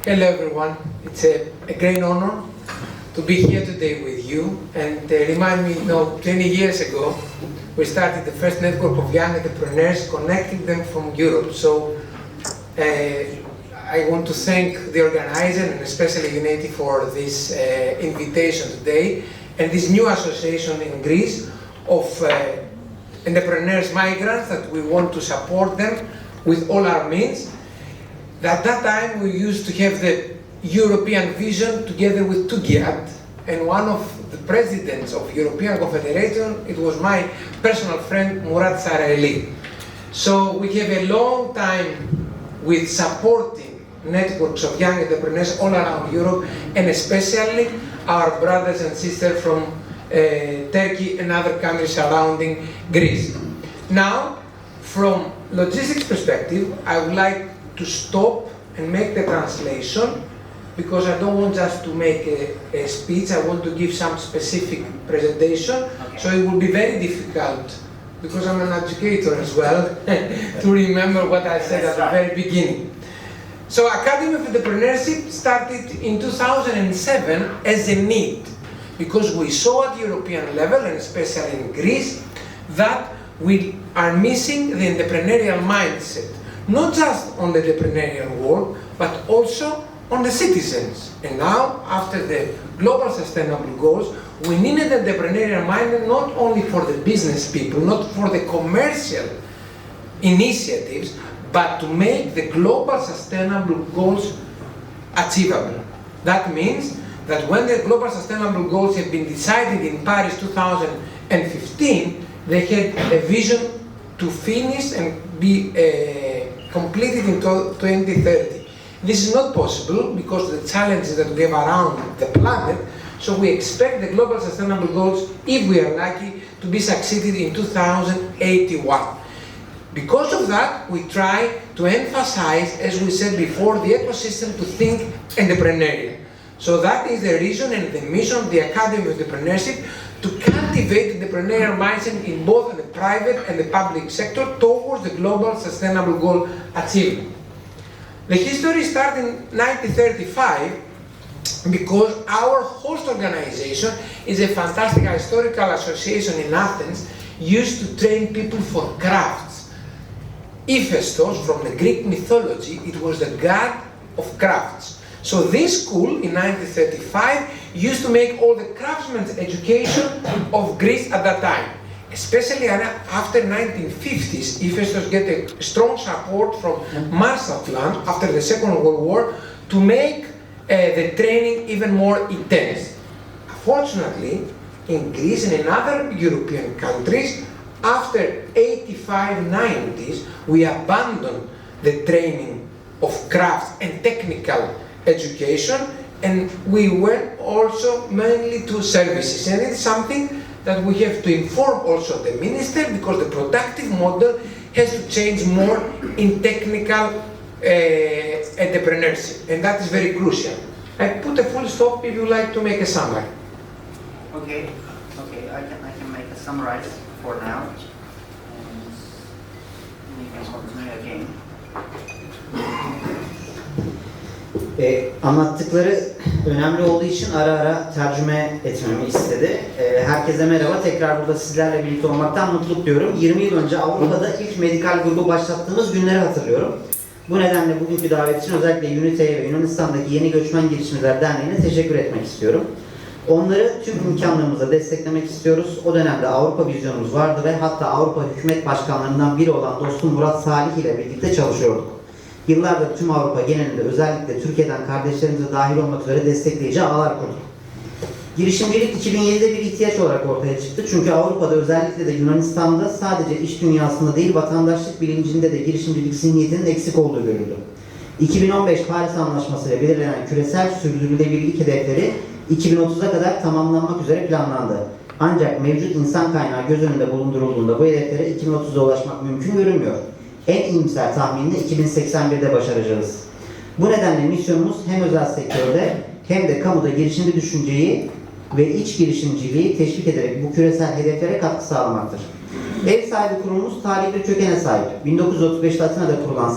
Hello everyone, it's a great honor to be here today with you, and remind me, 20 years ago we started the first network of young entrepreneurs, connecting them from Europe. So I want to thank the organizer and especially Unity for this invitation today, and this new association in Greece of entrepreneurs, migrants, that we want to support them with all our means. At that time we used to have the European vision together with Tugiat, and one of the presidents of European Confederation, it was my personal friend Murat Sarayli. So we have a long time with supporting networks of young entrepreneurs all around Europe, and especially our brothers and sisters from Turkey and other countries surrounding Greece. Now, from logistics perspective, I would like to stop and make the translation, because I don't want just to make a speech, I want to give some specific presentation. Okay. So it will be very difficult, because I'm an educator as well, to remember what I said at the very beginning. So Academy of Entrepreneurship started in 2007 as a need, because we saw at the European level, and especially in Greece, that we are missing the entrepreneurial mindset, not just on the entrepreneurial world, but also on the citizens. And now, after the global sustainable goals, we need an entrepreneurial mindset not only for the business people, not for the commercial initiatives, but to make the global sustainable goals achievable. That means that when the global sustainable goals have been decided in Paris 2015, they had a vision to finish and be completed in 2030. This is not possible because of the challenges that we have around the planet, so we expect the global sustainable goals, if we are lucky, to be succeeded in 2081. Because of that, we try to emphasize, as we said before, the ecosystem to think entrepreneurial. So that is the reason and the mission of the Academy of Entrepreneurship, to cultivate the entrepreneurial mindset in both the private and the public sector towards the global sustainable goal achievement. The history started in 1935 because our host organization is a fantastic historical association in Athens, used to train people for crafts. Hephaestus, from the Greek mythology, it was the god of crafts. So this school in 1935 used to make all the craftsmen's education of Greece at that time. Especially after 1950s, Hephaestus get a strong support from Marshall Plan after the Second World War to make the training even more intense. Fortunately, in Greece and in other European countries, after 85-90s, we abandoned the training of crafts and technical education, and we went also mainly to services. And it's something that we have to inform also the minister, because the productive model has to change more in technical entrepreneurship, and that is very crucial. I put a full stop if you like to make a summary. Okay, I can make a summary for now. And you can continue again. Anlattıkları önemli olduğu için ara ara tercüme etmemi istedi. Herkese merhaba. Tekrar burada sizlerle birlikte olmaktan mutluluk duyuyorum. 20 yıl önce Avrupa'da ilk medikal grubu başlattığımız günleri hatırlıyorum. Bu nedenle bugünkü davet için özellikle Unity'ye ve Yunanistan'daki Yeni Göçmen Girişimciler Derneği'ne teşekkür etmek istiyorum. Onları tüm imkanlarımızla desteklemek istiyoruz. O dönemde Avrupa vizyonumuz vardı ve hatta Avrupa hükümet başkanlarından biri olan dostum Murat Salih ile birlikte çalışıyorduk. Yıllardır tüm Avrupa genelinde, özellikle Türkiye'den kardeşlerimize dahil olmak üzere destekleyici ağlar kurduk. Girişimcilik 2007'de bir ihtiyaç olarak ortaya çıktı. Çünkü Avrupa'da, özellikle de Yunanistan'da sadece iş dünyasında değil, vatandaşlık bilincinde de girişimcilik zihniyetinin eksik olduğu görüldü. 2015 Paris Anlaşması ile belirlenen küresel sürdürülebilirlik hedefleri 2030'a kadar tamamlanmak üzere planlandı. Ancak mevcut insan kaynağı göz önünde bulundurulduğunda bu hedeflere 2030'da ulaşmak mümkün görünmüyor. En iyimser tahminini 2081'de başaracağız. Bu nedenle misyonumuz hem özel sektörde hem de kamuda girişimci düşünceyi ve iç girişimciliği teşvik ederek bu küresel hedeflere katkı sağlamaktır. Ev sahibi kurumumuz tarihi bir kökene sahip. 1935'te Atina'da kurulan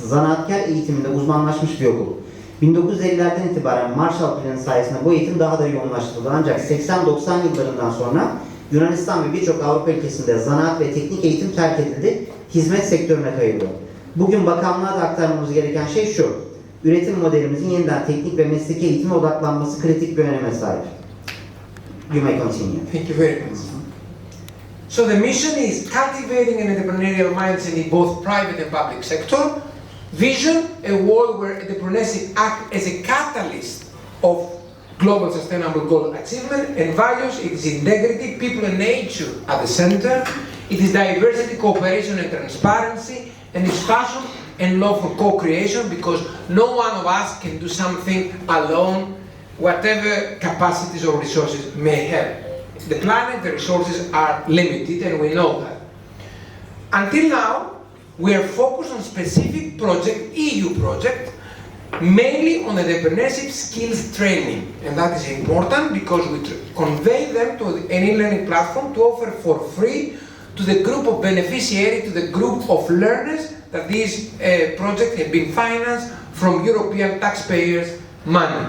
zanaatkar eğitiminde uzmanlaşmış bir okul. 1950'lerden itibaren Marshall Planı sayesinde bu eğitim daha da yoğunlaştırıldı. Ancak 80-90 yıllarından sonra Yunanistan ve birçok Avrupa ülkesinde zanaat ve teknik eğitim terk edildi, hizmet sektörüne kayıldı. Bugün bakanlığa da aktarmamız gereken şey şu: üretim modelimizin yeniden teknik ve mesleki eğitime odaklanması kritik bir öneme sahip. You may continue. Thank you very much. So the mission is cultivating an entrepreneurial mindset in both private and public sector. Vision, a world where entrepreneurship acts as a catalyst of global sustainable goal achievement. And values, it is integrity, people and nature at the center. It is diversity, cooperation and transparency. And it's passion and love for co-creation, because no one of us can do something alone, whatever capacities or resources may have. The planet, the resources are limited, and we know that. Until now, we are focused on specific project, EU project, mainly on entrepreneurship skills training. And that is important because we convey them to an e-learning platform to offer for free to the group of beneficiaries, to the group of learners, that this project has been financed from European taxpayers' money.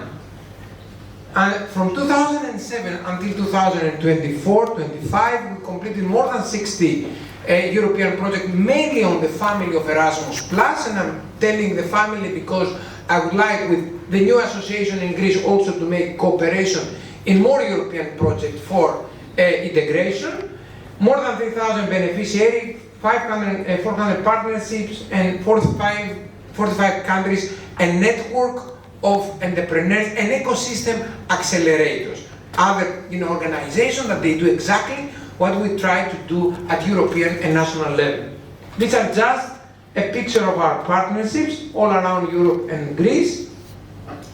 And from 2007 until 2024-25, we completed more than 60 European projects, mainly on the family of Erasmus+, and I'm telling the family because I would like, with the new association in Greece, also to make cooperation in more European projects for integration. More than 3,000 beneficiaries, 400 partnerships, and 45 countries, a network of entrepreneurs and ecosystem accelerators. Other organizations that they do exactly what we try to do at European and national level. These are just a picture of our partnerships all around Europe and Greece.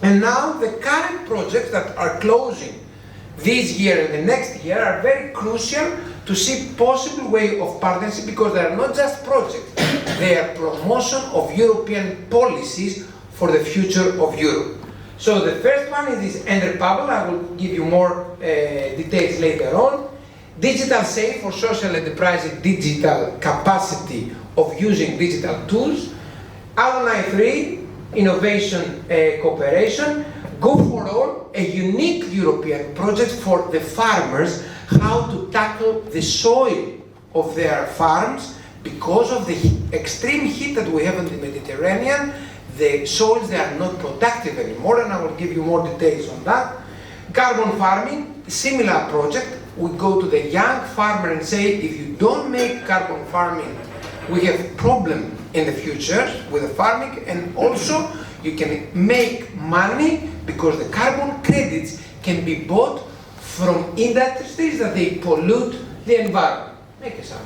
And now the current projects that are closing this year and the next year are very crucial to see possible way of partnership, because they are not just projects, they are promotion of European policies for the future of Europe. So the first one is this Enterpubble. I will give you more details later on. Digital Safe for social enterprise, digital capacity of using digital tools. Alumni 3, innovation cooperation. Go for All, a unique European project for the farmers, how to tackle the soil of their farms. Because of the extreme heat that we have in the Mediterranean, the soils, they are not productive anymore, and I will give you more details on that. Carbon farming, similar project. We go to the young farmer and say, if you don't make carbon farming, we have problem in the future with the farming, and also you can make money because the carbon credits can be bought from industries that they pollute the environment. Make a sound.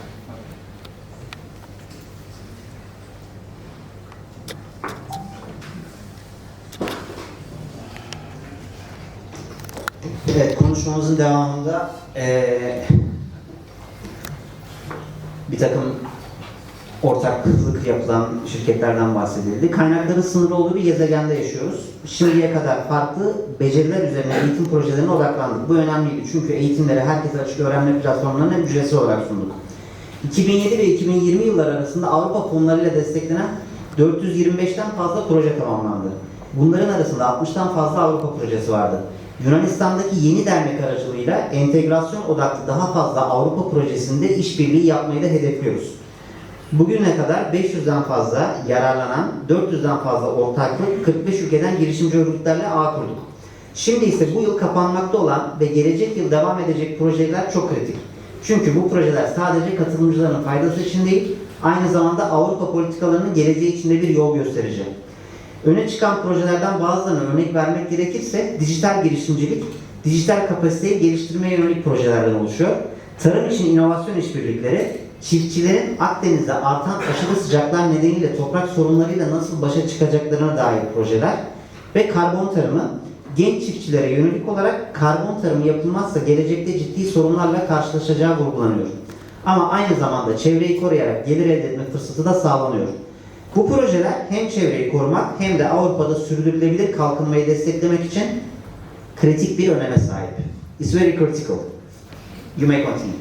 Evet, konuşmamızın devamında bir takım ortaklık yapılan şirketlerden bahsedildi. Kaynakların sınırlı olduğu bir gezegende yaşıyoruz. Şimdiye kadar farklı beceriler üzerine eğitim projelerine odaklandık. Bu önemliydi çünkü eğitimleri herkese açık öğrenme platformlarına ücretsiz olarak sunduk. 2007 ve 2020 yılları arasında Avrupa fonlarıyla desteklenen 425'ten fazla proje tamamlandı. Bunların arasında 60'tan fazla Avrupa projesi vardı. Yunanistan'daki yeni dernek aracılığıyla entegrasyon odaklı daha fazla Avrupa projesinde işbirliği yapmayı da hedefliyoruz. Bugüne kadar 500'den fazla yararlanan, 400'den fazla ortaklık, 45 ülkeden girişimci örgütlerle ağ kurduk. Şimdi ise bu yıl kapanmakta olan ve gelecek yıl devam edecek projeler çok kritik. Çünkü bu projeler sadece katılımcıların faydası için değil, aynı zamanda Avrupa politikalarının geleceği için de bir yol gösterici. Öne çıkan projelerden bazılarına örnek vermek gerekirse, dijital girişimcilik, dijital kapasiteyi geliştirmeye yönelik projelerden oluşuyor. Tarım için inovasyon işbirlikleri, çiftçilerin Akdeniz'de artan aşırı sıcaklar nedeniyle toprak sorunlarıyla nasıl başa çıkacaklarına dair projeler ve karbon tarımı, genç çiftçilere yönelik olarak karbon tarımı yapılmazsa gelecekte ciddi sorunlarla karşılaşacağı vurgulanıyor. Ama aynı zamanda çevreyi koruyarak gelir elde etme fırsatı da sağlanıyor. Bu projeler hem çevreyi korumak hem de Avrupa'da sürdürülebilir kalkınmayı desteklemek için kritik bir öneme sahip. It's very critical. You may continue.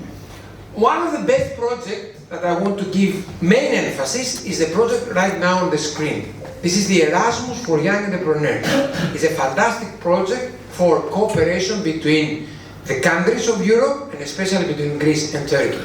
One of the best projects that I want to give main emphasis is the project right now on the screen. This is the Erasmus for Young Entrepreneurs. It's a fantastic project for cooperation between the countries of Europe and especially between Greece and Turkey.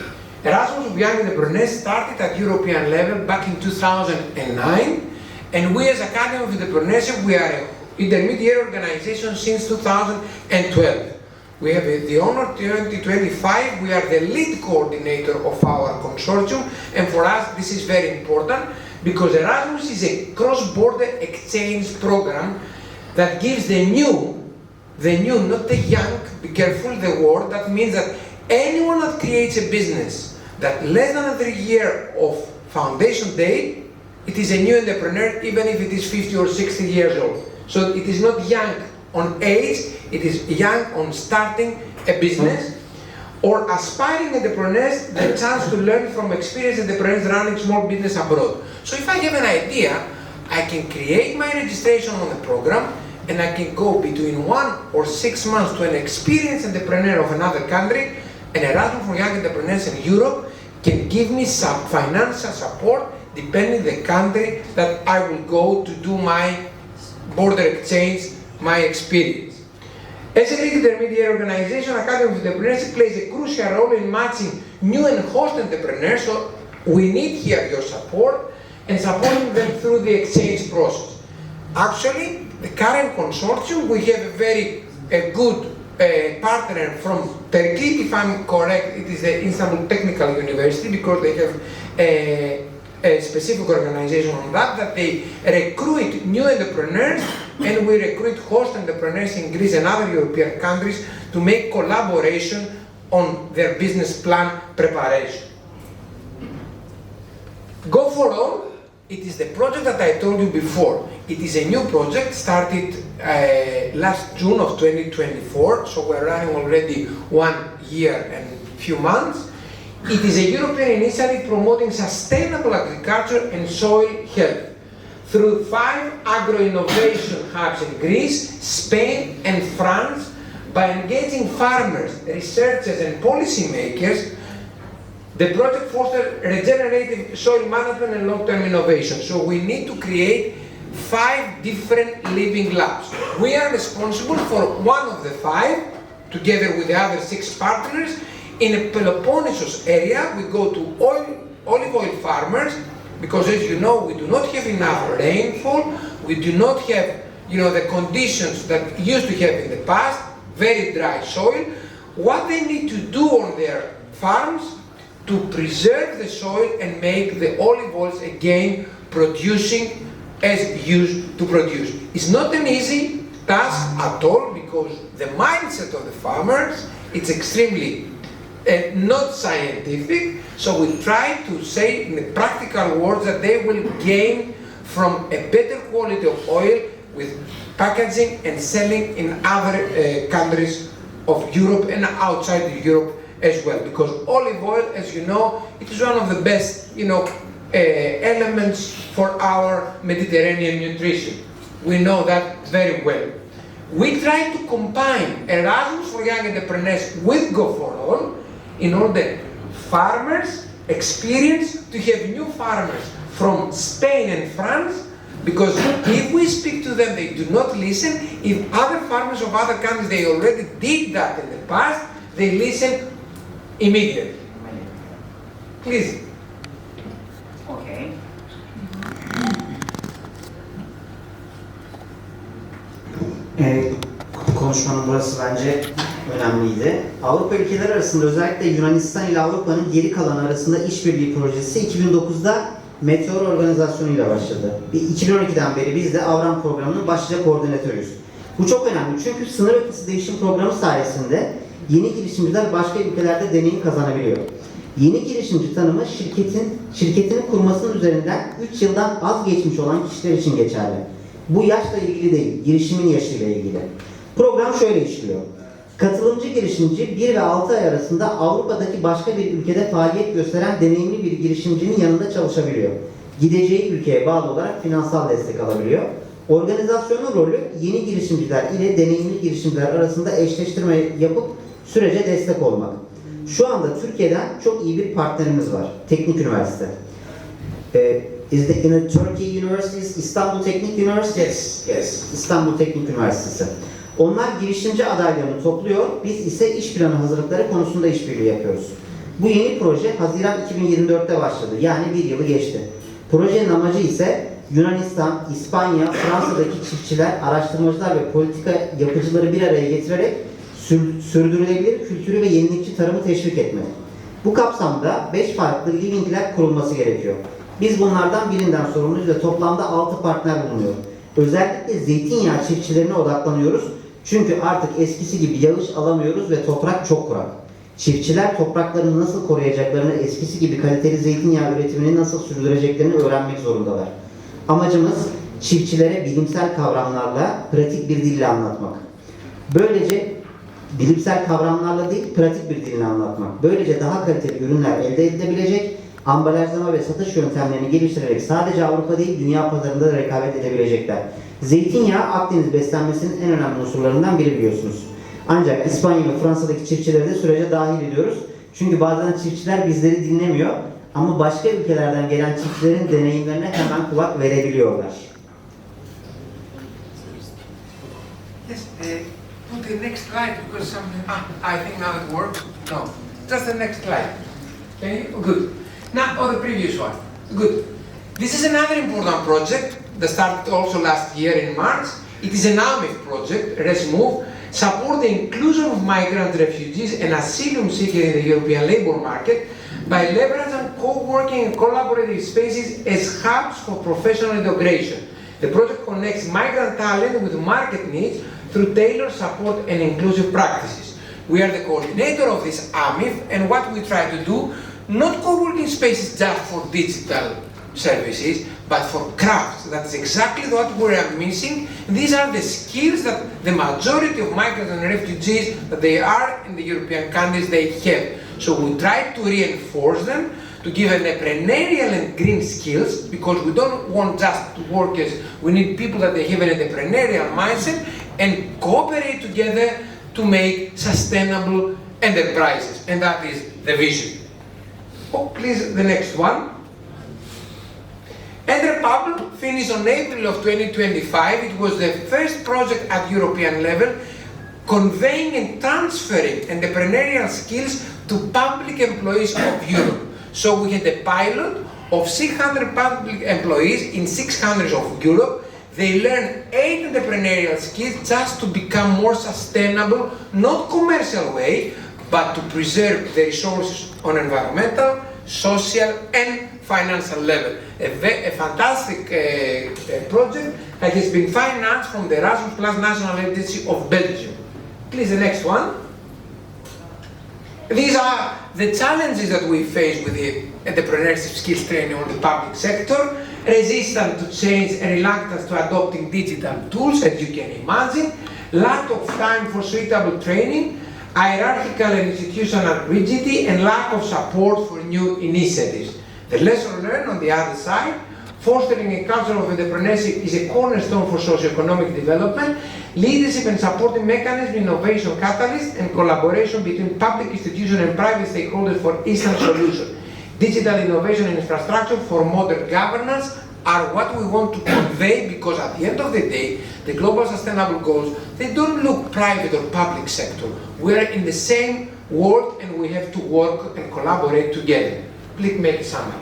Erasmus for Young Entrepreneurs started at European level back in 2009, and we as Academy of Entrepreneurship, we are an intermediate organization since 2012. We have the honor 2025, we are the lead coordinator of our consortium, and for us this is very important because Erasmus is a cross-border exchange program that gives the new, not the young, be careful the word, that means that anyone that creates a business that less than 3 years of foundation date, it is a new entrepreneur even if it is 50 or 60 years old. So it is not young on age, it is young on starting a business, or aspiring entrepreneurs the chance to learn from experienced entrepreneurs running small business abroad. So if I have an idea, I can create my registration on the program and I can go between 1 or 6 months to an experienced entrepreneur of another country, and Erasmus for Young Entrepreneurs in Europe can give me some financial support depending the country that I will go to do my border exchange, my experience. As a Greek intermediate organization, Academy of Entrepreneurship plays a crucial role in matching new and host entrepreneurs, so we need here your support and supporting them through the exchange process. Actually, the current consortium, we have a good partner from Turkey, if I'm correct, it is the Istanbul Technical University, because they have a specific organization on that they recruit new entrepreneurs, and we recruit host entrepreneurs in Greece and other European countries to make collaboration on their business plan preparation. Go for All, it is the project that I told you before. It is a new project started last June of 2024, so we're running already 1 year and few months. It is a European initiative promoting sustainable agriculture and soil health through 5 agro-innovation hubs in Greece, Spain and France. By engaging farmers, researchers and policymakers, the project fosters regenerative soil management and long-term innovation. So we need to create 5 different living labs. We are responsible for one of the 5, together with the other 6 partners. In a Peloponnesus area, we go to olive oil farmers, because as you know, we do not have enough rainfall, we do not have, the conditions that used to have in the past, very dry soil. What they need to do on their farms to preserve the soil and make the olive oils again producing as used to produce. It's not an easy task at all, because the mindset of the farmers, it's extremely not scientific, so we try to say in the practical words that they will gain from a better quality of oil with packaging and selling in other countries of Europe and outside of Europe as well. Because olive oil, as you know, it is one of the best, elements for our Mediterranean nutrition. We know that very well. We try to combine Erasmus for Young Entrepreneurs with Go for All, in order farmers experience to have new farmers from Spain and France, because if we speak to them, they do not listen. If other farmers of other countries, they already did that in the past, they listen immediately. Please. Okay. Konuşmanın burası bence önemliydi. Avrupa ülkeleri arasında özellikle Yunanistan ile Avrupa'nın geri kalanı arasında işbirliği projesi 2009'da Meteor Organizasyonu ile başladı. 2012'den beri biz de Avram programının başlıca koordinatörüyüz. Bu çok önemli çünkü sınır ötesi değişim programı sayesinde yeni girişimciler başka ülkelerde deneyim kazanabiliyor. Yeni girişimci tanımı şirketini kurmasının üzerinden 3 yıldan az geçmiş olan kişiler için geçerli. Bu yaşla ilgili değil, girişimin yaşıyla ilgili. Program şöyle işliyor. Katılımcı girişimci 1 ve 6 ay arasında Avrupa'daki başka bir ülkede faaliyet gösteren deneyimli bir girişimcinin yanında çalışabiliyor. Gideceği ülkeye bağlı olarak finansal destek alabiliyor. Organizasyonun rolü yeni girişimciler ile deneyimli girişimciler arasında eşleştirme yapıp sürece destek olmak. Şu anda Türkiye'den çok iyi bir partnerimiz var. Teknik üniversite. Is the in the Turkey universities İstanbul Teknik Üniversitesi? Yes. İstanbul Teknik Üniversitesi. Onlar girişimci adaylarını topluyor. Biz ise iş planı hazırlıkları konusunda işbirliği yapıyoruz. Bu yeni proje Haziran 2024'te başladı. Yani bir yılı geçti. Projenin amacı ise Yunanistan, İspanya, Fransa'daki çiftçiler, araştırmacılar ve politika yapıcıları bir araya getirerek sürdürülebilir kültürü ve yenilikçi tarımı teşvik etmek. Bu kapsamda 5 farklı Living Lab kurulması gerekiyor. Biz bunlardan birinden sorumluyuz ve toplamda 6 partner bulunuyor. Özellikle zeytinyağı çiftçilerine odaklanıyoruz. Çünkü artık eskisi gibi yağış alamıyoruz ve toprak çok kurak. Çiftçiler topraklarını nasıl koruyacaklarını, eskisi gibi kaliteli zeytinyağı üretimini nasıl sürdüreceklerini öğrenmek zorundalar. Amacımız çiftçilere bilimsel kavramlarla, pratik bir dille anlatmak. Böylece bilimsel kavramlarla değil, pratik bir dille anlatmak. Böylece daha kaliteli ürünler elde edilebilecek, ambalajlama ve satış yöntemlerini geliştirerek sadece Avrupa değil, dünya pazarında da rekabet edebilecekler. Zeytinyağı Akdeniz beslenmesinin en önemli unsurlarından biri biliyorsunuz. Ancak İspanya ve Fransa'daki çiftçileri de sürece dahil ediyoruz. Çünkü bazen çiftçiler bizleri dinlemiyor ama başka ülkelerden gelen çiftçilerin deneyimlerine hemen kulak verebiliyorlar. Yes, put the next slide because something. I think now it works. No, just the next slide. Okay, good. Now, the previous one. Good. This is another important project that started also last year in March. It is an AMIF project, RESMOVE, support the inclusion of migrant refugees and asylum seekers in the European labour market by leveraging co-working and collaborative spaces as hubs for professional integration. The project connects migrant talent with market needs through tailored support and inclusive practices. We are the coordinator of this AMIF, and what we try to do, not co-working spaces just for digital services, but for crafts. That is exactly what we are missing. These are the skills that the majority of migrants and refugees that they are in the European countries, they have. So we try to reinforce them, to give entrepreneurial and green skills, because we don't want just workers, we need people that they have an entrepreneurial mindset and cooperate together to make sustainable enterprises. And that is the vision. Oh, please, the next one. Entrepreneur finished on April of 2025. It was the first project at European level conveying and transferring entrepreneurial skills to public employees of Europe. So we had a pilot of 600 public employees in 6 countries of Europe. They learn 8 entrepreneurial skills just to become more sustainable, not commercial way, but to preserve the resources on environmental, social and financial level. A fantastic project that has been financed from the Erasmus Plus National Agency of Belgium. Please, the next one. These are the challenges that we face with the entrepreneurship skills training on the public sector. Resistance to change and reluctance to adopting digital tools, as you can imagine. Lack of time for suitable training. Hierarchical and institutional rigidity, and lack of support for new initiatives. The lesson learned on the other side, fostering a culture of entrepreneurship is a cornerstone for socio-economic development, leadership and supporting mechanisms, innovation catalysts, and collaboration between public institutions and private stakeholders for instant solutions. Digital innovation and infrastructure for modern governance are what we want to convey, because at the end of the day, the global sustainable goals, they don't look private or public sector. We are in the same world and we have to work and collaborate together. Please make a summary.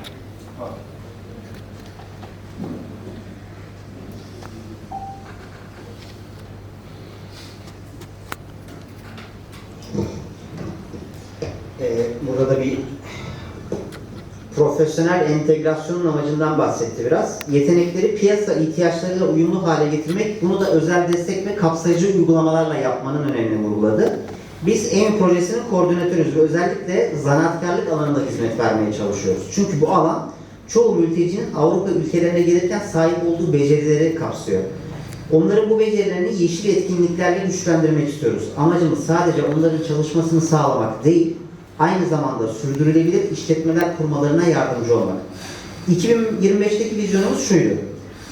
Burada da bir profesyonel entegrasyonun amacından bahsetti biraz. Yetenekleri piyasa ihtiyaçlarıyla uyumlu hale getirmek, bunu da özel destek ve kapsayıcı uygulamalarla yapmanın önemini vurguladı. Biz EMI projesinin koordinatörüyüz ve özellikle zanaatkarlık alanında hizmet vermeye çalışıyoruz. Çünkü bu alan çoğu mültecinin Avrupa ülkelerine gelirken sahip olduğu becerileri kapsıyor. Onların bu becerilerini yeşil etkinliklerle güçlendirmek istiyoruz. Amacımız sadece onların çalışmasını sağlamak değil, aynı zamanda sürdürülebilir işletmeler kurmalarına yardımcı olmak. 2025'teki vizyonumuz şuydu.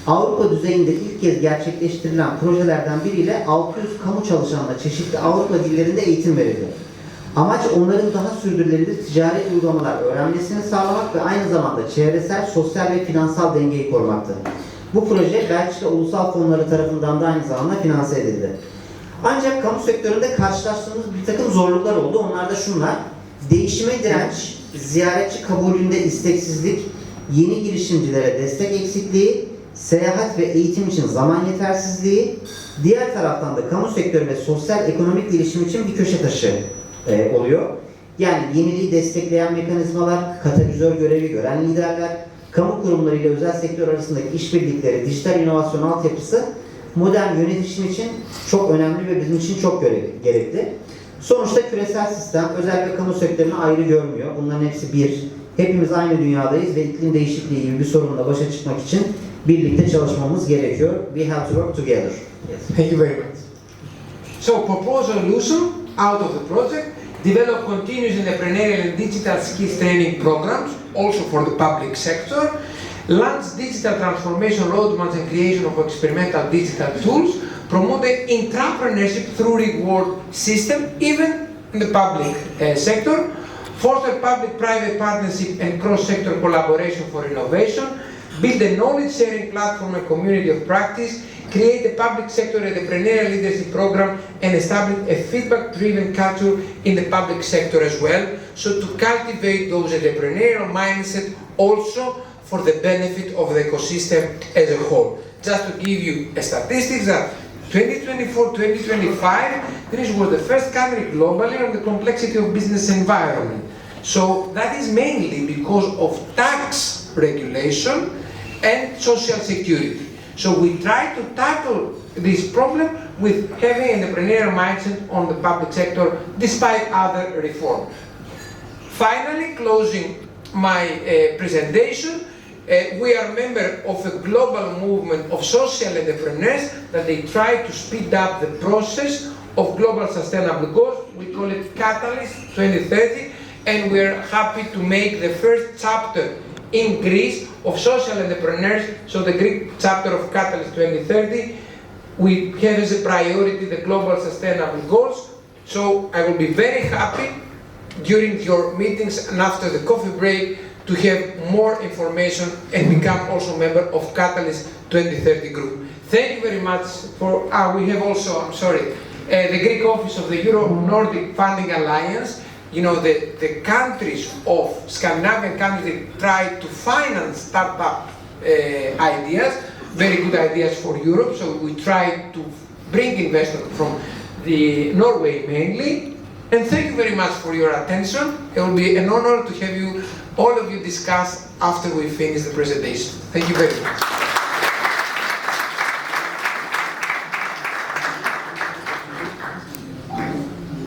Avrupa düzeyinde ilk kez gerçekleştirilen projelerden biriyle 600 kamu çalışanına çeşitli Avrupa dillerinde eğitim verildi. Amaç onların daha sürdürülebilir ticari uygulamalar öğrenmesini sağlamak ve aynı zamanda çevresel, sosyal ve finansal dengeyi korumaktı. Bu proje Belçika Ulusal Fonları tarafından da aynı zamanda finanse edildi. Ancak kamu sektöründe karşılaştığımız bir takım zorluklar oldu. Onlar da şunlar: değişime direnç, ziyaretçi kabulünde isteksizlik, yeni girişimcilere destek eksikliği, seyahat ve eğitim için zaman yetersizliği, diğer taraftan da kamu sektörü ve sosyal ekonomik gelişim için bir köşe taşı oluyor. Yani yeniliği destekleyen mekanizmalar, katalizör görevi gören liderler, kamu kurumları ile özel sektör arasındaki işbirlikleri, dijital inovasyon altyapısı modern yönetişim için çok önemli ve bizim için çok gerekli. Sonuçta küresel sistem özellikle kamu sektörünü ayrı görmüyor. Bunların hepsi bir. Hepimiz aynı dünyadayız ve iklim değişikliği gibi bir sorunla başa çıkmak için birlikte çalışmamız gerekiyor. We have to work together. Yes. Thank you very much. So, propose a solution out of the project, develop continuous entrepreneurial and digital skills training programs, also for the public sector, launch digital transformation roadmaps and creation of experimental digital tools, promote the entrepreneurship through reward system, even in the public sector, foster public-private partnership and cross-sector collaboration for innovation, build a knowledge-sharing platform and community of practice, create a public sector entrepreneurial leadership program, and establish a feedback-driven culture in the public sector as well, so to cultivate those entrepreneurial mindset also for the benefit of the ecosystem as a whole. Just to give you a statistics that 2024-2025, Greece was the first country globally on the complexity of business environment. So that is mainly because of tax regulation and social security. So we try to tackle this problem with having an entrepreneurial mindset on the public sector despite other reforms. Finally, closing my presentation, we are a member of a global movement of social entrepreneurs that they try to speed up the process of global sustainable goals. We call it Catalyst 2030, and we are happy to make the first chapter in Greece of social entrepreneurs. So the Greek chapter of Catalyst 2030, we have as a priority the global sustainable goals. So I will be very happy during your meetings and after the coffee break to have more information and become also member of Catalyst 2030 group. Thank you very much for, we have also, the Greek office of the Euro-Nordic Funding Alliance. You know, the countries of Scandinavian countries, they try to finance startup ideas, very good ideas for Europe, so we try to bring investment from the Norway mainly. And thank you very much for your attention. It will be an honor to have you, all of you, discuss after we finish the presentation. Thank you very much.